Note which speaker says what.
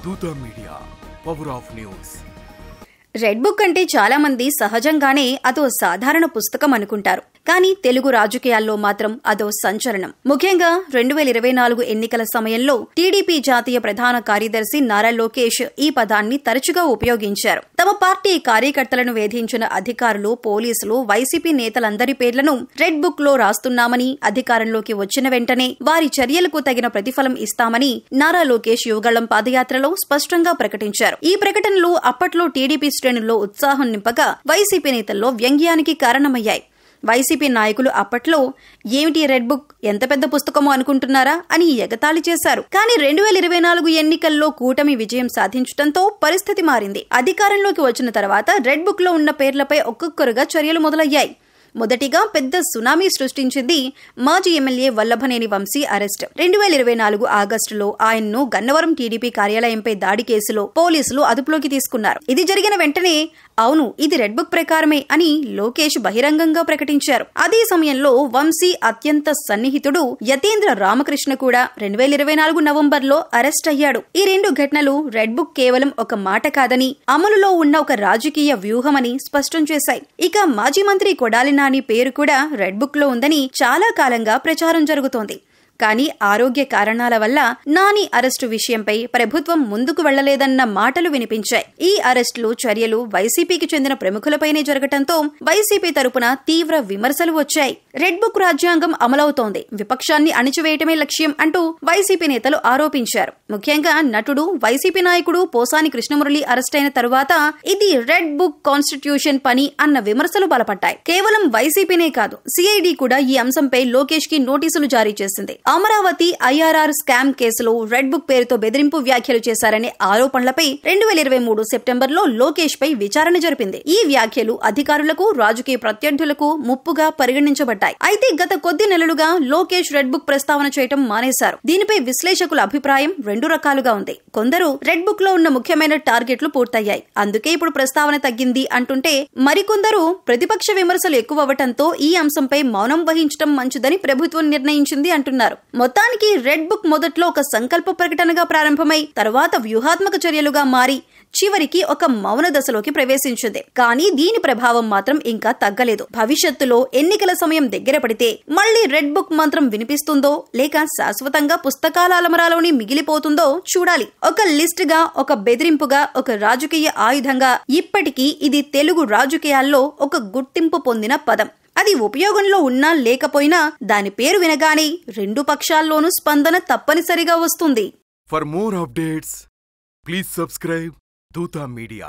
Speaker 1: దూత media, power of news.
Speaker 2: Red book అంటే చాలా మంది సహజంగానే అదో సాధారణ పుస్తకం అనుకుంటారు. కానీ తెలుగు రాజకీయాల్లో మాత్రం అదో సంచలనం. ముఖ్యంగా 2024 ఎన్నికల సమయంలో టీడీపీ జాతీయ ప్రధాన కార్యదర్శి నారా లోకేష్ ఈ పదాన్ని తరచుగా ఉపయోగించారు. తమ పార్టీ కార్యకర్తలను వేధించిన అధికారులు, పోలీసులు, వైసీపీ నేతలందరి పేర్లను రెడ్ బుక్ లో రాస్తున్నామని, అధికారంలోకి వచ్చిన వెంటనే వారి చర్యలకు తగిన ప్రతిఫలం ఇస్తామని నారా లోకేష్ యువగళం పాదయాత్రలో స్పష్టంగా ప్రకటించారు. ఈ ప్రకటనలు అప్పట్లో టీడీపీ శ్రేణుల్లో ఉత్సాహం నింపగా వైసీపీ నేతల్లో వ్యంగ్యానికి కారణమయ్యాయి. వైసీపీ నాయకులు అప్పట్లో ఏమిటి రెడ్ బుక్, ఎంత పెద్ద పుస్తకమో అనుకుంటున్నారా అని ఎగతాళి చేశారు. కానీ 2024 ఎన్నికల్లో కూటమి విజయం సాధించడంతో పరిస్థితి మారింది. అధికారంలోకి వచ్చిన తర్వాత రెడ్ బుక్ లో ఉన్న పేర్లపై ఒక్కొక్కరుగా చర్యలు మొదలయ్యాయి. మొదటిగా పెద్ద సునామీ సృష్టించింది మాజీ ఎమ్మెల్యే వల్లభనేని వంశీ అరెస్ట్. 2024 ఆగస్టులో ఆయన్ను గన్నవరం టీడీపీ కార్యాలయంపై దాడి కేసులో పోలీసులు అదుపులోకి తీసుకున్నారు. ఇది జరిగిన వెంటనే అవును, ఇది రెడ్ బుక్ ప్రకారమే అని లోకేష్ బహిరంగంగా ప్రకటించారు. అదే సమయంలో వంశీ అత్యంత సన్నిహితుడు యతీంద్ర రామకృష్ణ కూడా 2024 నవంబర్లో అరెస్ట్ అయ్యాడు. ఈ రెండు ఘటనలు రెడ్ బుక్ కేవలం ఒక మాట కాదని, అమలులో ఉన్న ఒక రాజకీయ వ్యూహమని స్పష్టం చేశాయి. ఇక మాజీ మంత్రి కొడాలి నాని పేరు కూడా రెడ్ బుక్ లో ఉందని చాలా కాలంగా ప్రచారం జరుగుతోంది. కానీ ఆరోగ్య కారణాల వల్ల నాని అరెస్టు విషయంపై ప్రభుత్వం ముందుకు వెళ్లలేదన్న మాటలు వినిపించాయి. ఈ అరెస్టులు, చర్యలు వైసీపీకి చెందిన ప్రముఖులపైనే జరగటంతో వైసీపీ తరపున తీవ్ర విమర్శలు వచ్చాయి. రెడ్ బుక్ రాజ్యాంగం అమలవుతోంది, విపక్షాన్ని అణిచివేయటమే లక్ష్యం అంటూ వైసీపీ నేతలు ఆరోపించారు. ముఖ్యంగా నటుడు, వైసీపీ నాయకుడు పోసాని కృష్ణమురళి అరెస్టైన తరువాత ఇది రెడ్ బుక్ కాన్స్టిట్యూషన్ పని అన్న విమర్శలు బలపడ్డాయి. కేవలం వైసీపీనే కాదు, సిఐడి కూడా ఈ అంశంపై లోకేష్ కి నోటీసులు జారీ చేసింది. అమరావతి ఐఆర్ఆర్ స్కామ్ కేసులో రెడ్ బుక్ పేరుతో బెదిరింపు వ్యాఖ్యలు చేశారనే ఆరోపణలపై 2023 సెప్టెంబర్లో లోకేష్ పై విచారణ జరిపింది. ఈ వ్యాఖ్యలు అధికారులకు, రాజకీయ ప్రత్యర్థులకు ముప్పుగా పరిగణించబడ్డాయి. అయితే గత కొద్ది నెలలుగా లోకేష్ రెడ్ బుక్ ప్రస్తావన చేయటం మానేశారు. దీనిపై విశ్లేషకుల అభిప్రాయం రెండు రకాలుగా ఉంది. కొందరు రెడ్ బుక్ లో ఉన్న ముఖ్యమైన టార్గెట్లు పూర్తయ్యాయి, అందుకే ఇప్పుడు ప్రస్తావన తగ్గింది అంటుంటే, మరికొందరు ప్రతిపక్ష విమర్శలు ఎక్కువవటంతో ఈ అంశంపై మౌనం వహించడం మంచిదని ప్రభుత్వం నిర్ణయించింది అంటున్నారు. మొత్తానికి రెడ్ బుక్ మొదట్లో ఒక సంకల్ప ప్రకటనగా ప్రారంభమై తర్వాత వ్యూహాత్మక చర్యలుగా మారి చివరికి ఒక మౌన దశలోకి ప్రవేశించింది. కానీ దీని ప్రభావం మాత్రం ఇంకా తగ్గలేదు. భవిష్యత్తులో ఎన్నికల సమయం దగ్గర పడితే మళ్లీ రెడ్ బుక్ మంత్రం వినిపిస్తుందో లేక శాశ్వతంగా పుస్తకాల అలమరాలోని మిగిలిపోతుందో చూడాలి. ఒక లిస్ట్ గా, ఒక బెదిరింపుగా, ఒక రాజకీయ ఆయుధంగా ఇప్పటికీ ఇది తెలుగు రాజకీయాల్లో ఒక గుర్తింపు పొందిన పదం. అది ఉపయోగంలో ఉన్నా లేకపోయినా దాని పేరు వినగానే రెండు పక్షాల్లోనూ స్పందన తప్పనిసరిగా వస్తుంది.
Speaker 1: For more updates please subscribe దూత మీడియా.